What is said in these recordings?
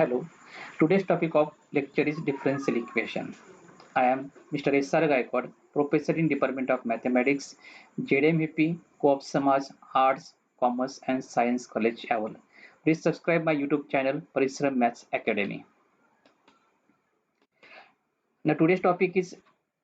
Hello, today's topic of lecture is differential equation. I am Mr. S.R. Gaikwad, Professor in Department of Mathematics, JDMVP, Co-op Samaj, Arts, Commerce and Science College, Awal. Please subscribe my YouTube channel, Parisram Maths Academy. Now today's topic is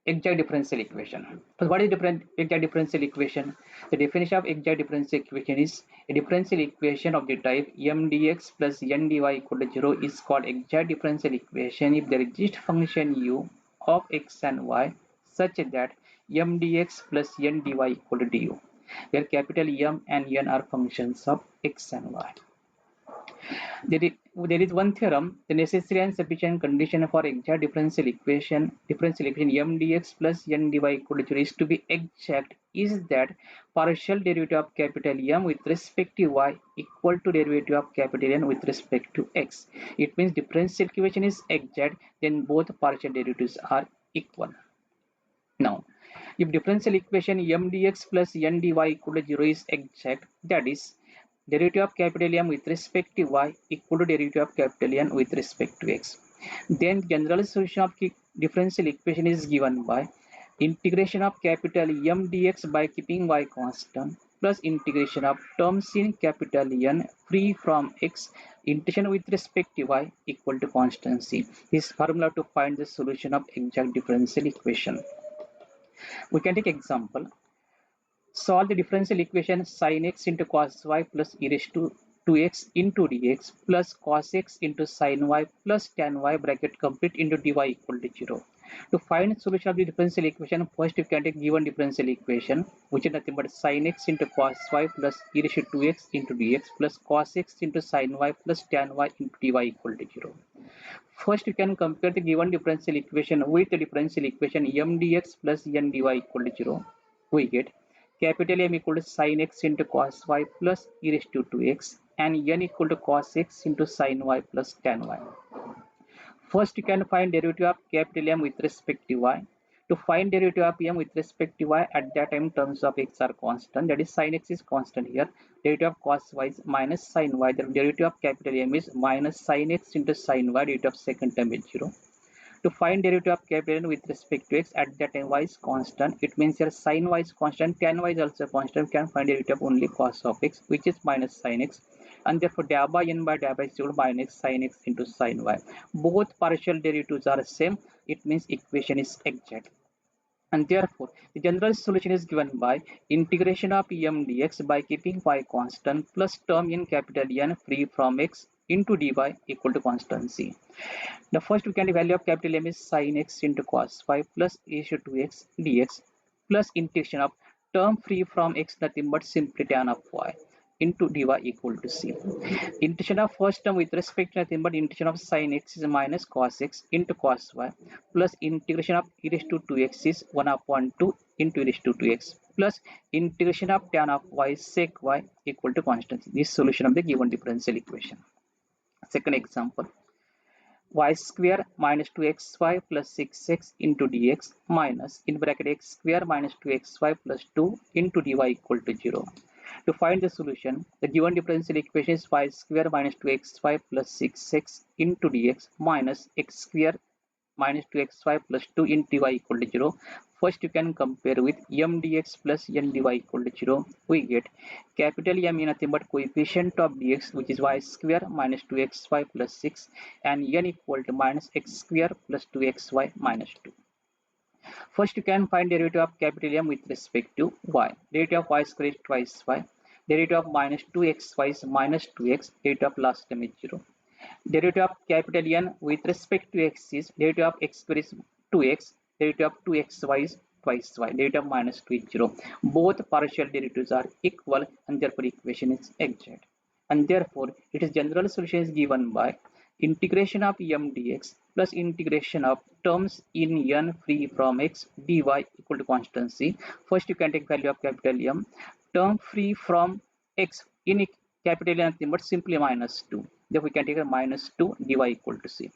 exact differential equation. So what is exact differential equation? The definition of exact differential equation is a differential equation of the type m dx plus n dy equal to 0 is called exact differential equation if there exists function u of x and y such that m dx plus n dy equal to du, where capital M and n are functions of x and y. There is one theorem, the necessary and sufficient condition for exact differential equation m dx plus n dy equal to 0 is to be exact is that partial derivative of capital M with respect to y equal to derivative of capital N with respect to x. It means differential equation is exact, then both partial derivatives are equal. Now, if differential equation m dx plus n dy equal to 0 is exact, that is derivative of capital M with respect to y equal to derivative of capital N with respect to x, then general solution of differential equation is given by integration of capital M dx by keeping y constant plus integration of terms in capital N free from x integration with respect to y equal to constancy. This formula to find the solution of exact differential equation. We can take example. Solve the differential equation sin x into cos y plus e raised to 2x into dx plus cos x into sin y plus tan y bracket complete into dy equal to 0. To find solution of the differential equation, first you can take given differential equation, which is nothing but sin x into cos y plus e raised to 2x into dx plus cos x into sin y plus tan y into dy equal to 0. First, you can compare the given differential equation with the differential equation m dx plus n dy equal to 0. We get capital M equal to sin x into cos y plus e raised to 2x and n equal to cos x into sin y plus tan y. First, you can find derivative of capital M with respect to y. To find derivative of M with respect to y, at that time terms of x are constant, that is sin x is constant here. Derivative of cos y is minus sin y, the derivative of capital M is minus sin x into sin y, derivative of second term is 0. To find derivative of capital N with respect to x, at that time y is constant. It means here sin y is constant, tan y is also constant. We can find derivative of only cos of x, which is minus sin x, and therefore dou by n by dou by is equal to minus sin x into sin y. Both partial derivatives are same. It means equation is exact. And therefore, the general solution is given by integration of m dx by keeping y constant plus term in capital N free from x into dy equal to constancy. The first we can the value of capital M is sin x into cos y plus e to 2x dx plus integration of term free from x nothing but simply tan of y into dy equal to c. Integration of first term with respect to nothing but integration of sin x is minus cos x into cos y plus integration of e raised to 2x is 1 upon 2 into e raised to 2x plus integration of tan of y sec y equal to constancy. This is solution of the given differential equation. Second example, y square minus 2xy plus 6x into dx minus in bracket x square minus 2xy plus 2 into dy equal to 0. To find the solution, the given differential equation is y square minus 2xy plus 6x into dx minus x square minus 2xy plus 2 into dy equal to 0. First, you can compare with m dx plus n dy equal to 0. We get capital M is nothing but coefficient of dx, which is y square minus 2xy plus 6 and n equal to minus x square plus 2xy minus 2. First, you can find derivative of capital M with respect to y. Derivative of y square is twice y. Derivative of minus 2xy is minus 2x. Derivative of last term is 0. Derivative of capital N with respect to x is derivative of x square is 2x, derivative of 2xy is twice y, derivative of minus 2 is 0. Both partial derivatives are equal and therefore equation is exact. And therefore, its general solution is given by integration of m dx plus integration of terms in n free from x dy equal to constancy. First, you can take value of capital M, term free from x in capital N nothing but simply minus 2. Therefore, we can take a minus 2 dy equal to c.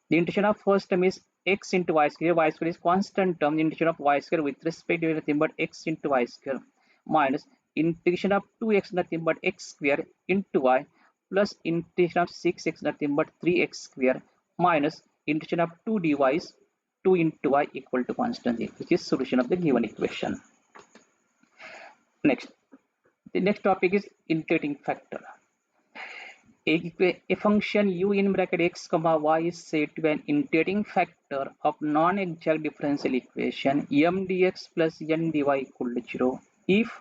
The integration of first term is x into y square. Y square is constant term. The integration of y square with respect to nothing but x into y square minus integration of 2x nothing but x square into y plus integration of 6x nothing but 3x square minus integration of 2 dy is 2 into y equal to constant, which is solution of the given equation. Next, the next topic is integrating factor. A function u in bracket x comma y is said to be an integrating factor of non-exact differential equation m dx plus n dy equal to 0 if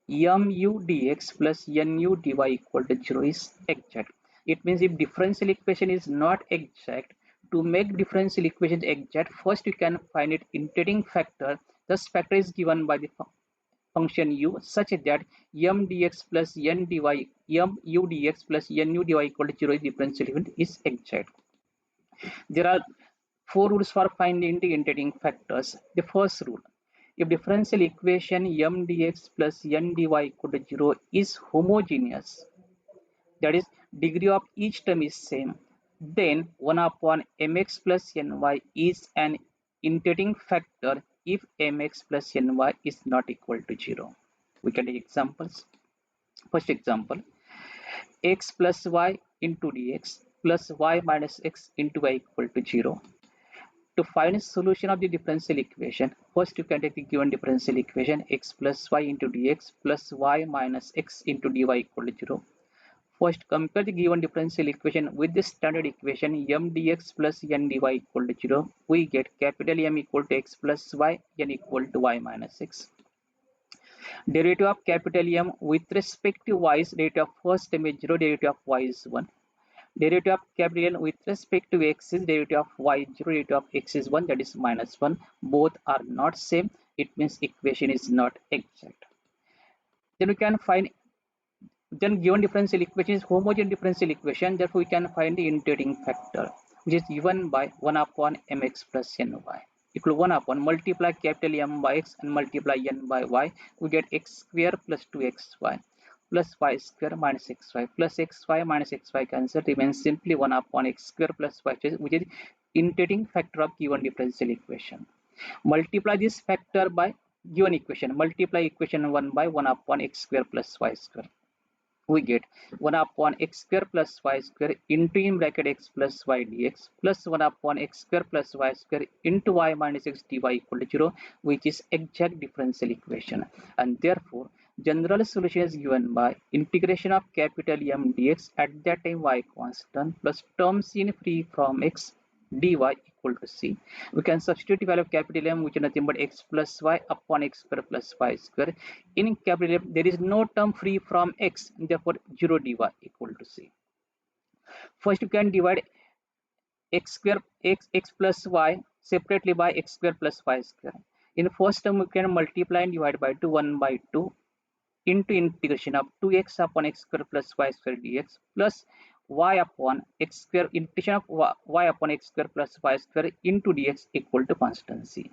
mu dx plus nu dy equal to 0 is exact. It means if differential equation is not exact, to make differential equation exact, first you can find its integrating factor. This factor is given by the function u such that m dx plus n dy mu dx plus nu dy equal to 0 differential equation is exact. There are 4 rules for finding the integrating factors. The first rule: if differential equation m dx plus n dy equal to 0 is homogeneous, that is degree of each term is same, then 1 upon mx plus ny is an integrating factor if mx plus ny is not equal to 0. We can take examples. First example: x plus y into dx plus y minus x into y equal to 0. To find solution of the differential equation, first you can take the given differential equation x plus y into dx plus y minus x into dy equal to 0. First, compare the given differential equation with the standard equation m dx plus n dy equal to 0. We get capital M equal to x plus y, n equal to y minus x. Derivative of capital M with respect to y is derivative of first term is 0, derivative of y is 1. Derivative of capital M with respect to x is derivative of y 0, derivative of x is 1, that is minus 1. Both are not same. It means equation is not exact. Then we can find, then given differential equation is homogeneous differential equation, therefore we can find the integrating factor, which is given by 1 upon mx plus ny equal to 1 upon multiply capital M by x and multiply n by y. We get x square plus 2xy plus y square minus xy plus xy minus xy cancel, remains simply 1 upon x square plus y, which is integrating factor of given differential equation. Multiply this factor by given equation, multiply equation 1 by 1 upon x square plus y square. We get 1 upon x square plus y square into in bracket x plus y dx plus 1 upon x square plus y square into y minus x dy equal to 0, which is exact differential equation. And therefore, general solution is given by integration of capital M dx at that time y constant plus terms in free from x dy equal to c. We can substitute the value of capital M, which is nothing but x plus y upon x square plus y square. In capital M, there is no term free from x, therefore 0 dy equal to c. First, you can divide x square x plus y separately by x square plus y square. In first term, we can multiply and divide by 2, 1 by 2 into integration of 2x upon x square plus y square dx plus y upon x square integration of y upon x square plus y square into dx equal to constancy.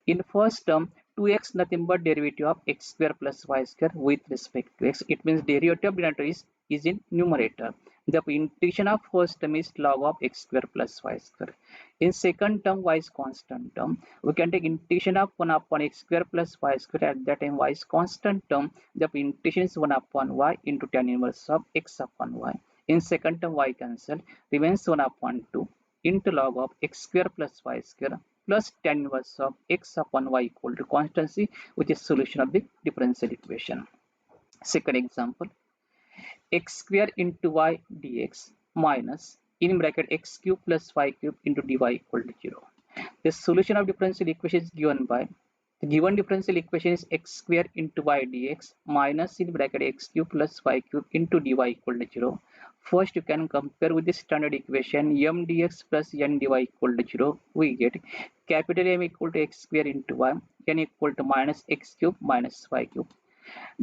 In first term, 2x nothing but derivative of x square plus y square with respect to x. It means derivative of denominator is in numerator. The integration of first term is log of x square plus y square. In second term, y is constant term. We can take integration of 1 upon x square plus y square. At that time, y is constant term. The integration is 1 upon y into tan inverse of x upon y. In second term, y cancel, remains 1 upon 2 into log of x square plus y square plus tan inverse of x upon y equal to constancy, which is solution of the differential equation. Second example: x square into y dx minus in bracket x cube plus y cube into dy equal to 0. The solution of differential equation is given by, the given differential equation is x square into y dx minus in bracket x cube plus y cube into dy equal to 0. First, you can compare with the standard equation m dx plus n dy equal to 0. We get capital M equal to x square into y, n equal to minus x cube minus y cube.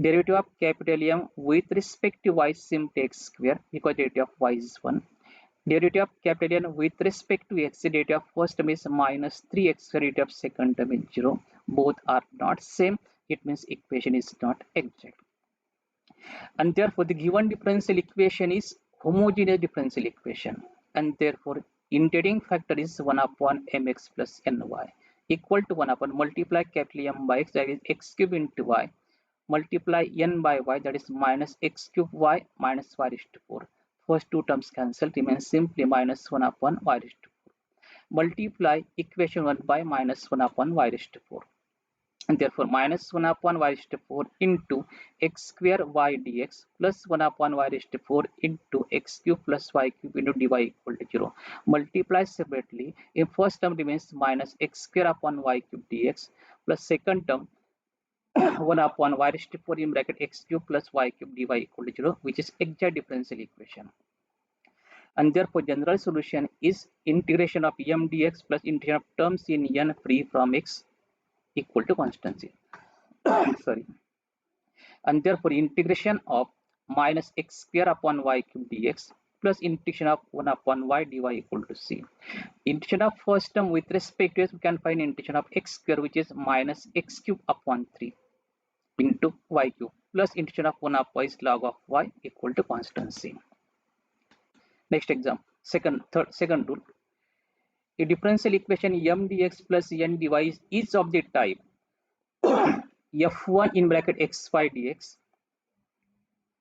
Derivative of capital M with respect to y is simply x square because derivative of y is 1. Derivative of capital N with respect to x, derivative of first term is minus 3x square, derivative of second term is 0. Both are not same. It means equation is not exact. And therefore, the given differential equation is homogeneous differential equation. And therefore, integrating factor is 1 upon mx plus ny equal to 1 upon multiply capital M by x, that is x cube into y, multiply n by y, that is minus x cube y minus y raised to 4 first two terms cancel, remains simply minus 1 upon y raised to 4. Multiply equation 1 by minus 1 upon y raised to 4. And therefore minus 1 upon y raised to 4 into x square y dx plus 1 upon y raised to 4 into x cube plus y cube into dy equal to 0. Multiply separately. In first term remains minus x square upon y cube dx plus second term 1 upon y raised to 4 in bracket x cube plus y cube dy equal to 0, which is exact differential equation. And therefore general solution is integration of m dx plus integration of terms in n free from x equal to constancy. Sorry. And therefore integration of minus x square upon y cube dx plus integration of 1 upon y dy equal to c. Integration of first term with respect to x, we can find integration of x square, which is minus x cube upon 3 into y cube plus integration of 1 upon log of y equal to constancy. Next example, second rule. A differential equation m dx plus n dy is of the type f1 in bracket xy dx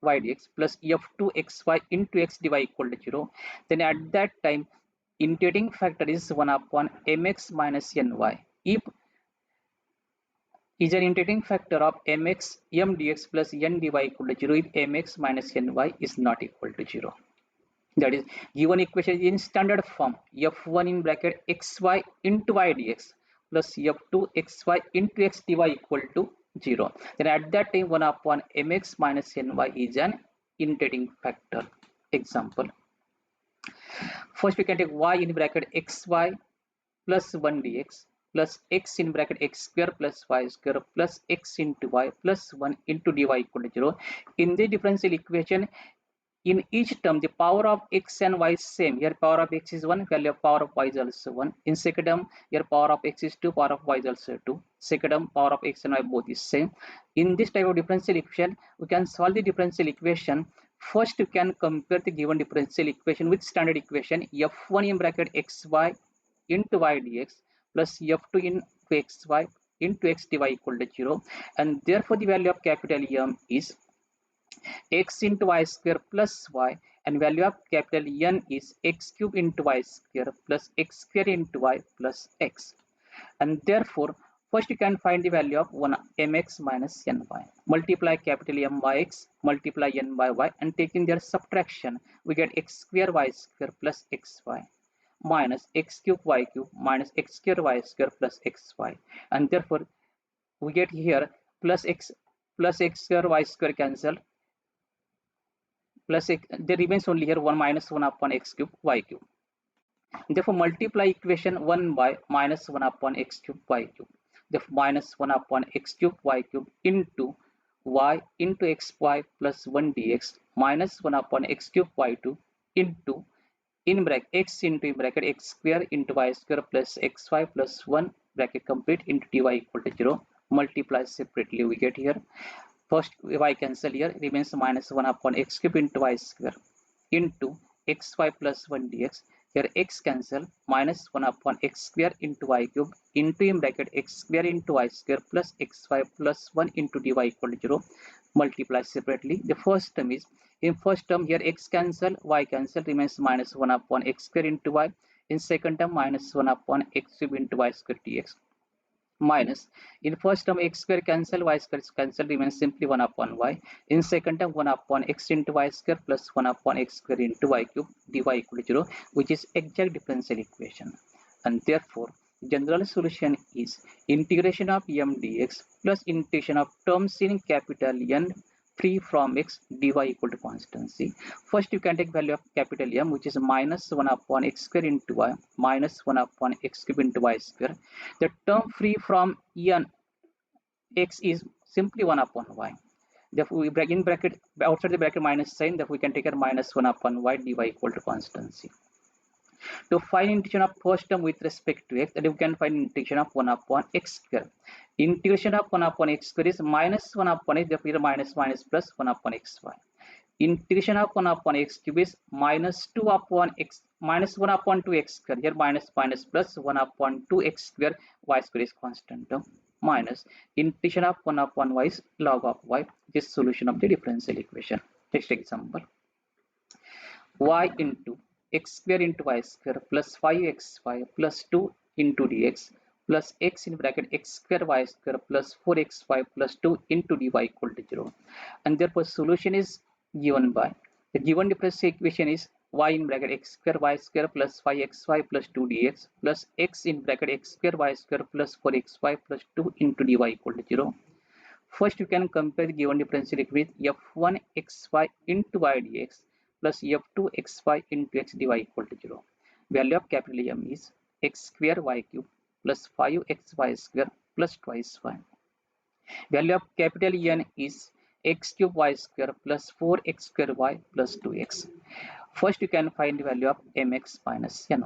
y dx plus f2 xy into x dy equal to 0, then at that time integrating factor is 1 upon mx minus ny. If is an integrating factor of mx m dx plus n dy equal to 0 if mx minus ny is not equal to 0. That is, given equation in standard form f1 in bracket xy into y dx plus f2 xy into x dy equal to 0. Then at that time 1 upon mx minus ny is an integrating factor. Example. First we can take y in bracket xy plus 1 dx plus x in bracket x square plus y square plus x into y plus 1 into dy equal to 0. In the differential equation, in each term the power of x and y is same. Here power of x is 1, value of power of y is also 1. In second term, here power of x is 2, power of y is also 2. Second term, power of x and y both is same. In this type of differential equation, we can solve the differential equation. First we can compare the given differential equation with standard equation f1 in bracket xy into y dx plus f2 into xy into x dy equal to 0, and therefore the value of capital M is x into y square plus y, and value of capital N is x cube into y square plus x square into y plus x. And therefore first you can find the value of 1 mx minus ny. Multiply capital M by x, multiply n by y, and taking their subtraction we get x square y square plus xy minus x cube y cube minus x square y square plus xy, and therefore we get here plus x square y square cancel, plus x, there remains only here 1 minus 1 upon x cube y cube. Therefore multiply equation 1 by minus 1 upon x cube y cube. Therefore minus 1 upon x cube y cube into y into xy plus 1 dx minus 1 upon x cube y2 into in bracket x into bracket x square into y square plus xy plus 1 bracket complete into dy equal to 0. Multiply separately we get here. First y cancel, here remains minus 1 upon x cube into y square into xy plus 1 dx. Here x cancel, minus 1 upon x square into y cube into in bracket x square into y square plus xy plus 1 into dy equal to 0. Multiply separately. The first term is, in first term here x cancel, y cancel, remains minus 1 upon x square into y. In second term minus 1 upon x cube into y square dx minus, in first term x square cancel, y square cancel, remains simply 1 upon y. In second term 1 upon x into y square plus 1 upon x square into y cube dy equal to 0, which is exact differential equation. And therefore general solution is integration of m dx plus integration of terms in capital N free from x dy equal to constancy. First you can take value of capital M, which is minus 1 upon x square into y minus 1 upon x cube into y square. The term free from N x is simply 1 upon y. Therefore we break in bracket, outside the bracket minus sign, therefore we can take a minus 1 upon y dy equal to constancy. To find integration of first term with respect to x, that we can find integration of 1 upon x square. Integration of 1 upon x square is minus 1 upon x, therefore minus plus 1 upon xy. Integration of 1 upon x cube is minus 2 upon x minus 1 upon 2x square. Here minus plus 1 upon 2x square, y square is constant term, minus integration of 1 upon y is log of y. This solution of the differential equation. Next example. y into x square into y square plus 5xy plus 2 into dx plus x in bracket x square y square plus 4xy plus 2 into dy equal to 0. And therefore solution is given by the given differential equation is y in bracket x square y square plus 5xy plus 2 dx plus x in bracket x square y square plus 4xy plus 2 into dy equal to 0. First, you can compare the given differential equation with f1 xy into y dx plus f2 xy into x dy equal to 0. Value of capital M is x square y cube plus 5xy square plus twice y. Value of capital N is x cube y square plus 4x square y plus 2x. First, you can find the value of mx minus ny.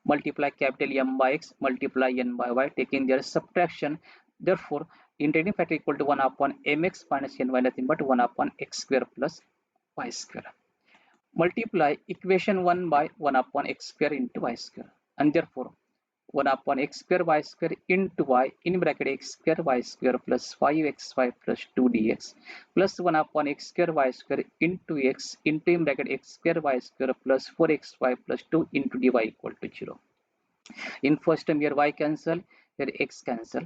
Multiply capital M by x, multiply n by y, taking their subtraction. Therefore, integrating factor equal to 1 upon mx minus ny, nothing but 1 upon x square plus y square. Multiply equation 1 by 1 upon x square into y square. And therefore, 1 upon x square y square into y in bracket x square y square plus 5xy plus 2 dx plus 1 upon x square y square into x into in bracket x square y square plus 4xy plus 2 into dy equal to 0. In first term here y cancel, here x cancel,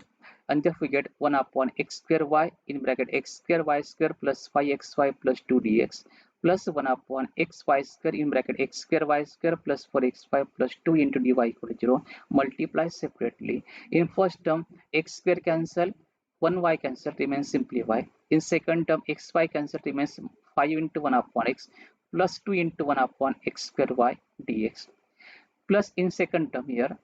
and therefore we get 1 upon x square y in bracket x square y square plus 5xy plus 2 dx plus 1 upon xy square in bracket x square y square plus 4xy plus 2 into dy equal to 0. Multiply separately. In first term x square cancel, 1y cancel, remains simply y. In second term xy cancel, remains 5 into 1 upon x plus 2 into 1 upon x square y dx. Plus in second term here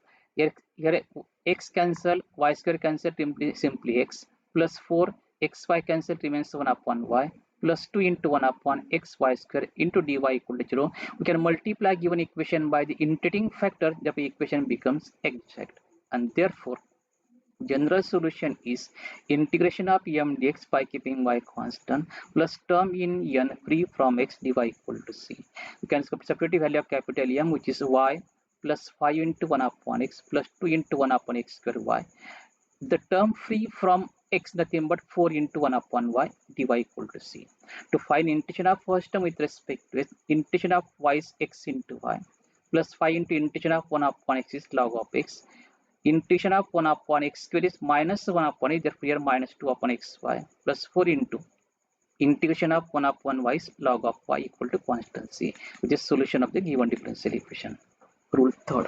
x cancel, y square cancel, simply x plus 4 xy cancel, remains 1 upon y plus 2 into 1 upon xy square into dy equal to 0. We can multiply given equation by the integrating factor, the equation becomes exact, and therefore general solution is integration of m dx by keeping y constant plus term in n free from x dy equal to c. You can substitute the value of capital M, which is y plus 5 into 1 upon x plus 2 into 1 upon x square y. The term free from x, nothing but 4 into 1 upon y dy equal to c. To find integration of first term with respect to x, integration of y is x into y plus 5 into integration of 1 upon x is log of x. Integration of 1 upon x square is minus 1 upon x, therefore here minus 2 upon xy plus 4 into integration of 1 upon y is log of y equal to constant c, which is solution of the given differential equation. Rule third.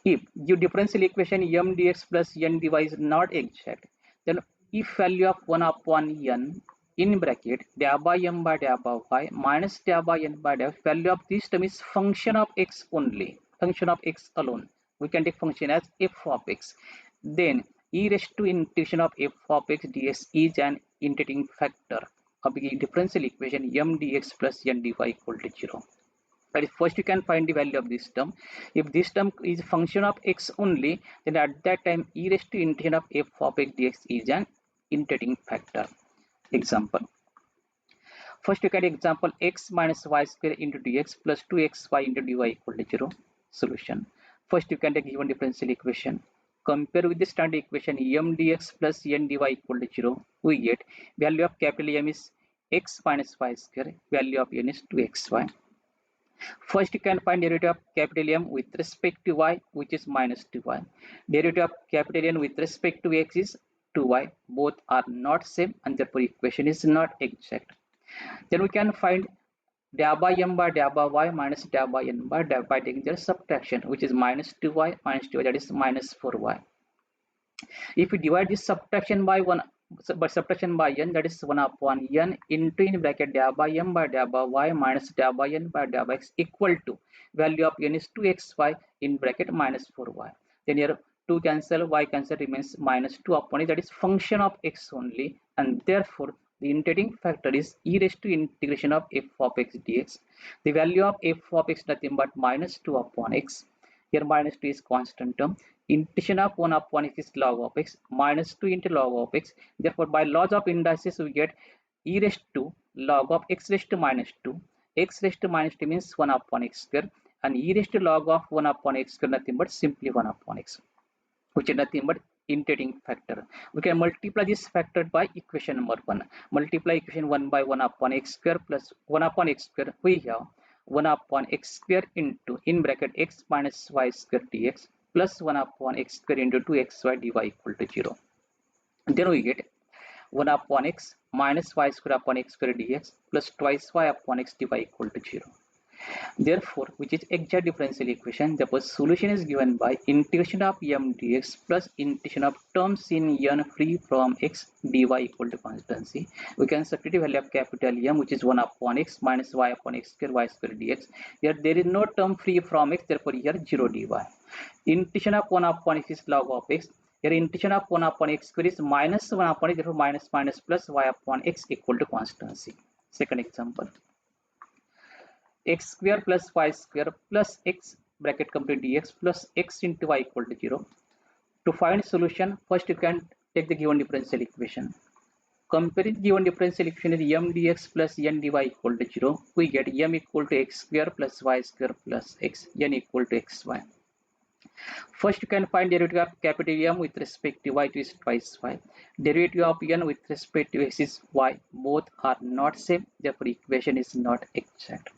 If your differential equation m dx plus n dy is not exact, then if value of 1 upon n in bracket dA by m by dA by y minus dA by n by dA, value of this term is function of x only, function of x alone. We can take function as f of x. Then e raised to integration of f of x dx is an integrating factor of the differential equation m dx plus n dy equal to 0. That is, first you can find the value of this term. If this term is function of x only, then at that time e raised to integration of f of x dx is an integrating factor. Example. First you get example x minus y square into dx plus 2xy into dy equal to 0. Solution. First you can take given differential equation. Compare with the standard equation m dx plus n dy equal to 0. We get value of capital M is x minus y square. Value of n is 2xy. First, you can find derivative of capital M with respect to y, which is minus 2y. Derivative of capital N with respect to x is 2y. Both are not same, and therefore equation is not exact. Then we can find dA by m by dA by y minus dA by n by dA by taking their subtraction, which is minus 2y minus 2y, that is minus 4y. If we divide this subtraction by subtraction by n, that is 1 upon n into in bracket dA by m by dA by y minus dA by n by dA by x equal to value of n is 2xy in bracket minus 4y. Then here 2 cancel, y cancel, remains minus 2 upon it, that is function of x only, and therefore the integrating factor is e raised to integration of f of x dx. The value of f of x nothing but minus 2 upon x. Here minus 2 is constant term. Integration of 1 upon x is log of x, minus 2 into log of x. Therefore, by laws of indices, we get e raised to log of x raised to minus 2. X raised to minus 2 means 1 upon x square, and e raised to log of 1 upon x square nothing but simply 1 upon x, which is nothing but integrating factor. We can multiply this factor by equation number 1. Multiply equation 1 by 1 upon x square plus 1 upon x square. We have 1 upon x square into in bracket x minus y square dx plus 1 upon x square into 2xy dy equal to 0. Then we get 1 upon x minus y square upon x square dx plus twice y upon x dy equal to 0. Therefore, which is exact differential equation, the solution is given by integration of m dx plus integration of terms in n free from x dy equal to constancy. We can substitute value of capital M, which is 1 upon x minus y upon x square y square dx. Here there is no term free from x, therefore here 0 dy. Integration of 1 upon x is log of x. Here integration of 1 upon x square is minus 1 upon x, therefore minus minus plus y upon x equal to constancy. Second example. X square plus y square plus x bracket complete dx plus x into y equal to 0. To find solution, first you can take the given differential equation. Comparing given differential equation is m dx plus n dy equal to 0. We get m equal to x square plus y square plus x, n equal to xy. First you can find derivative of capital M with respect to y, which is twice y. Derivative of n with respect to x is y. Both are not same, therefore equation is not exact.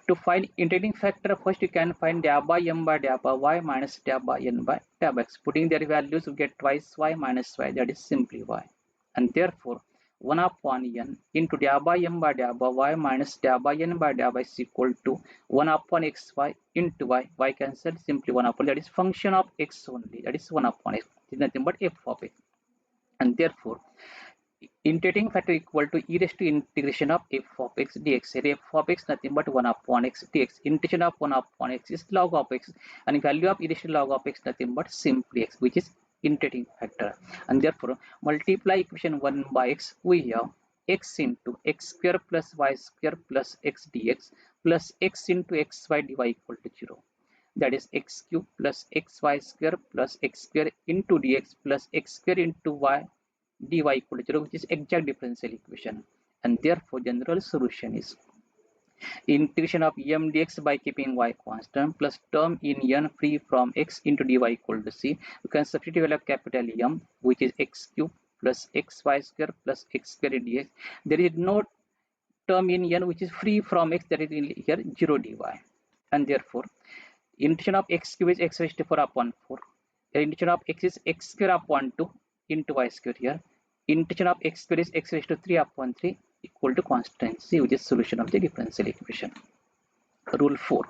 To find integrating factor, first you can find dA by m by dA by y minus dA by n by dA by x. Putting their values, we get twice y minus y, that is simply y. And therefore, 1 upon n into dA by m by dA by y minus dA by n by dA by is equal to 1 upon xy into y. Y cancelled, simply 1 upon, that is function of x only, that is 1 upon x. It is nothing but f of x. And therefore, integrating factor equal to e raised to integration of f of x dx. Here f of x nothing but 1 upon x dx. Integration of 1 upon x is log of x, and value of e raised to log of x nothing but simply x, which is integrating factor. And therefore, multiply equation 1 by x, we have x into x square plus y square plus x dx plus x into xy dy equal to 0. That is x cube plus xy square plus x square into dx plus x square into y dy equal to 0, which is exact differential equation. And therefore, general solution is integration of m dx by keeping y constant plus term in n free from x into dy equal to c. We can substitute value of capital M, which is x cube plus xy square plus x square dx. There is no term in n which is free from x, that is in here 0 dy. And therefore, integration of x cube is x raised to 4 upon 4. The integration of x is x square upon 2 into y square here. Integration of x square is x raised to 3 upon 3 equal to constancy, which is solution of the differential equation. Rule 4.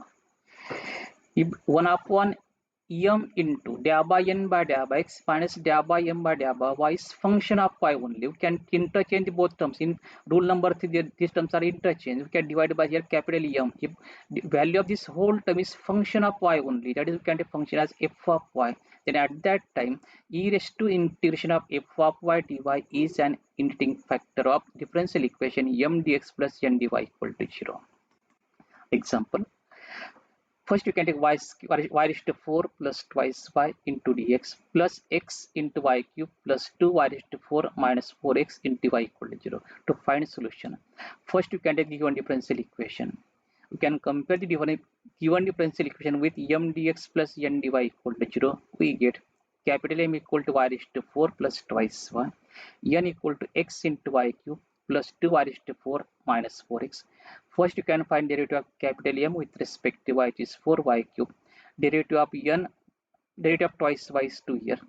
If 1 upon m into dA by n by dA by x minus dA by m by dA by y is function of y only, we can interchange both terms. In rule number 3, these terms are interchanged. We can divide by here capital M. If the value of this whole term is function of y only, that is, we can take function as f of y, then at that time e raised to integration of f of y dy is an integrating factor of differential equation m dx plus n dy equal to 0. Example. First, you can take y raised to 4 plus twice y into dx plus x into y cube plus 2y raised to 4 minus 4x into y equal to 0. To find solution, first you can take the given differential equation. We can compare the given differential equation with m dx plus n dy equal to 0. We get capital M equal to y raised to 4 plus twice y, n equal to x into y cube plus 2y raised to 4 minus 4x. First, you can find derivative of capital M with respect to y, which is 4y cube. Derivative of n, derivative of twice y is 2 here.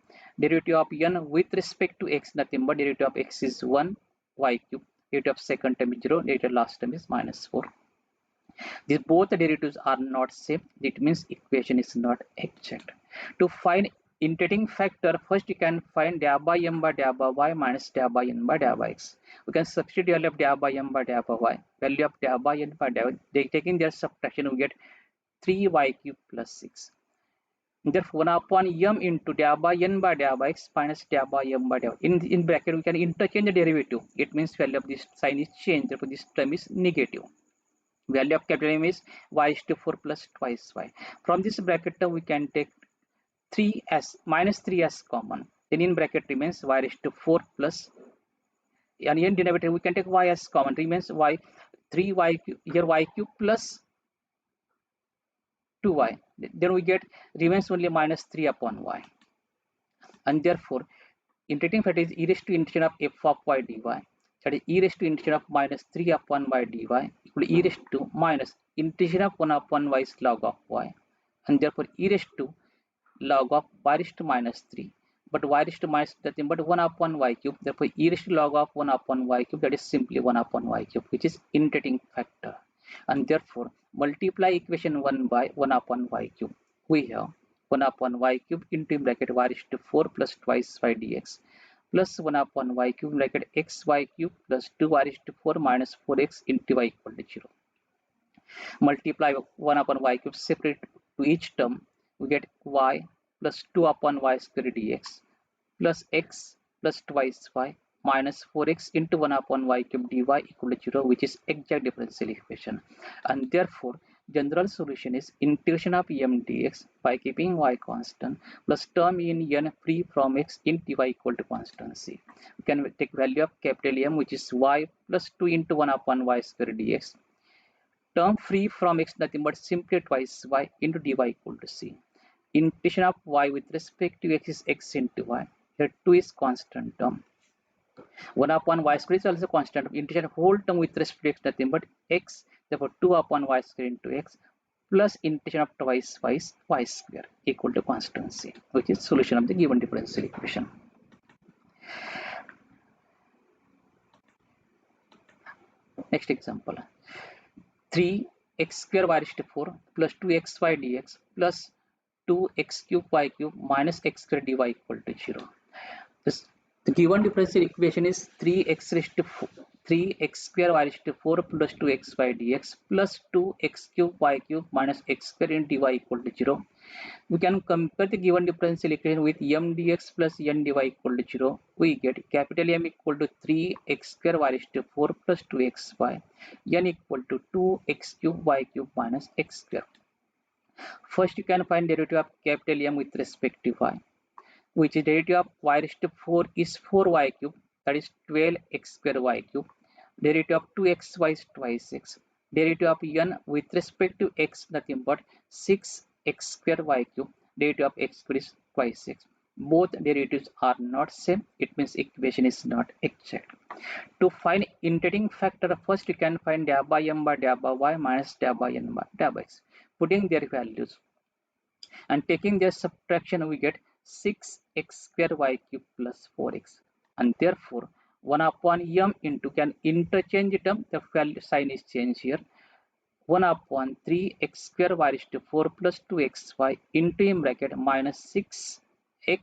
Derivative of n with respect to x, nothing but derivative of x is 1 y cube. Derivative of second term is 0. Derivative of last term is minus 4. These both the derivatives are not same. It means equation is not exact. To find integrating factor, first you can find dA by m by dA by y minus dA by n by dA by x. We can substitute value of dA by m by dA by y, value of dA by n by dA by, they taking their subtraction, we get 3y cube plus 6. Therefore, 1 upon m into dA by n by dA by x minus dA by m by dA. In bracket, we can interchange the derivative. It means value of this sign is changed, therefore this term is negative. Value of capital M is y is to 4 plus twice y. From this bracket term, we can take 3s minus 3s common. Then in bracket remains y raised to 4 plus, and in denominator we can take y as common, remains y 3y here y cube plus 2y. Then we get remains only minus 3 upon y. And therefore, integrating factor is e raised to integration of f of y dy. That is e raised to integration of minus 3 upon y dy equal to e raised to minus integration of 1 upon y is log of y, and therefore e raised to log of y raised to minus 3. But y raised to minus nothing but 1 upon y cube. Therefore, e raised to log of 1 upon y cube, that is simply 1 upon y cube, which is integrating factor. And therefore, multiply equation 1 by 1 upon y cube. We have 1 upon y cube into bracket y raised to 4 plus twice y dx plus 1 upon y cube bracket xy cube plus 2y raised to 4 minus 4x into y equal to 0. Multiply 1 upon y cube separate to each term, we get y plus 2 upon y square dx plus x plus twice y minus 4x into 1 upon y cube dy equal to 0, which is exact differential equation. And therefore, general solution is integration of m dx by keeping y constant plus term in n free from x in dy equal to constancy. We can take value of capital M, which is y plus 2 into 1 upon y square dx. Term free from x nothing but simply twice y into dy equal to c. Integration of y with respect to x is x into y. Here 2 is constant term. 1 upon y square is also constant. Integration of whole term with respect to x nothing but x. Therefore 2 upon y square into x plus integration of twice y is y square equal to constancy, which is solution of the given differential equation. Next example. 3x square y raised to 4 plus 2xy dx plus 2x cube y cube minus x square dy equal to 0. The given differential equation is 3x raised to 3x square y raised to 4 plus 2xy dx plus 2x cube y cube minus x square in dy equal to 0. We can compare the given differential equation with m dx plus n dy equal to 0. We get capital M equal to 3x square y raised to 4 plus 2xy, n equal to 2x cube y cube minus x square. First, you can find derivative of capital M with respect to y, which is derivative of y raised to 4 is 4y cube, that is 12x square y cube. Derivative of 2xy is twice x. Derivative of n with respect to x nothing but 6x square y cube. Derivative of x square is twice x. Both derivatives are not same. It means equation is not exact. To find integrating factor, first you can find dA by m by dA by y minus dA by n by dA by x. Putting their values and taking their subtraction, we get 6x square y cube plus 4x, and therefore 1 upon m into can interchange term, the value sign is changed here, 1 upon 3x square y raised to 4 plus 2xy into in bracket minus 6x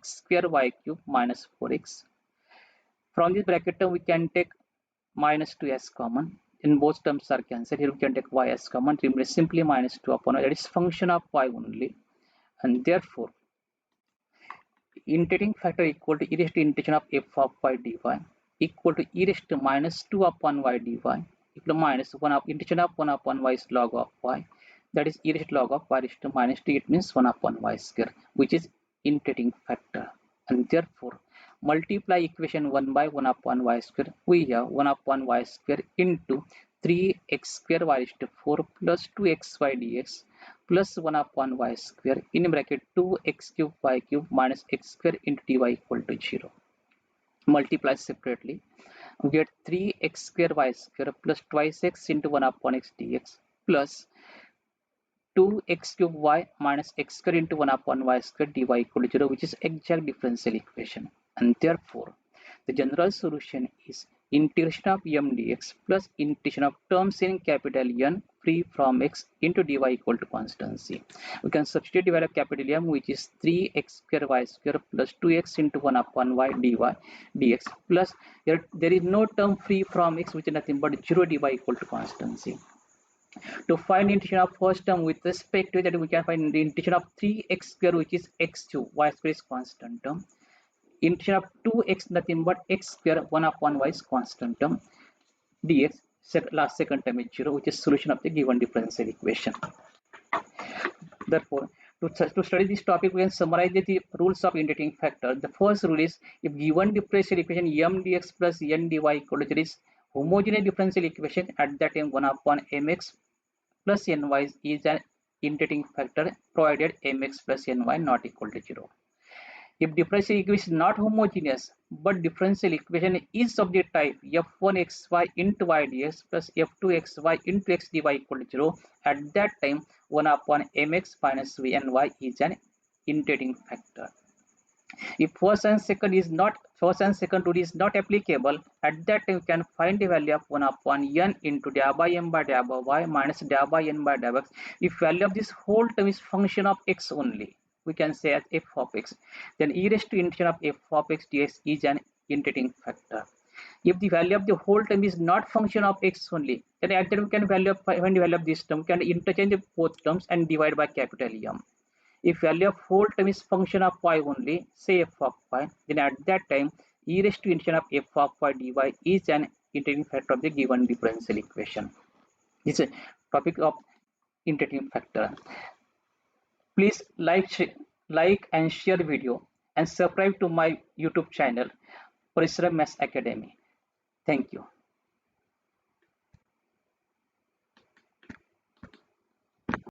square y cube minus 4x. From this bracket term we can take minus 2 as common. In both terms are cancelled. Here we can take y as common. Remember simply minus 2 upon y, that is function of y only, and therefore integrating factor equal to e raised to integration of f of y dy equal to e raised to minus 2 upon y dy equal to minus 1 up integration of 1 upon y is log of y, that is e raised to log of y raised to minus 2, it means 1 upon y square, which is integrating factor. And therefore multiply equation 1 by 1 upon y square. We have 1 upon y square into 3x square y raised to 4 plus 2xy dx plus 1 upon y square in bracket 2x cube y cube minus x square into dy equal to 0. Multiply separately, we get 3x square y square plus twice x into 1 upon x dx plus 2x cube y minus x square into 1 upon y square dy equal to 0, which is exact differential equation. And therefore the general solution is integration of m dx plus integration of terms in capital N free from x into dy equal to constancy. We can substitute the value of capital M, which is 3x square y square plus 2x into 1 upon y dy dx plus there is no term free from x, which is nothing but 0 dy equal to constancy. To find integration of first term with respect to that, we can find the integration of 3x square, which is x cube, y square is constant term. Integration of 2x nothing but x square 1 upon y is constant term dx, last second term is 0, which is solution of the given differential equation. Therefore to study this topic, we can summarize the rules of integrating factor. The first rule is if given differential equation m dx plus n dy equal to 0 is homogeneous differential equation, at that time 1 upon mx plus ny is an integrating factor provided mx plus ny not equal to 0. If differential equation is not homogeneous, but differential equation is of the type f1xy into y dx plus f2xy into x dy equal to 0, at that time 1 upon mx minus v and y is an integrating factor. If first and second rule is not applicable, at that time you can find the value of 1 upon n into dA by m by dA by y minus dA by n by dA by x. If value of this whole term is function of x only, we can say as f of x, then e raised to integration of f of x dx is an integrating factor. If the value of the whole term is not function of x only, then at that we can find the value of this term, can interchange both terms and divide by capital M. If value of whole term is function of y only, say f of y, then at that time e raised to integration of f of y dy is an integrating factor of the given differential equation. This is a topic of integrating factor. Please like and share video and subscribe to my YouTube channel Parishram Maths Academy. Thank you.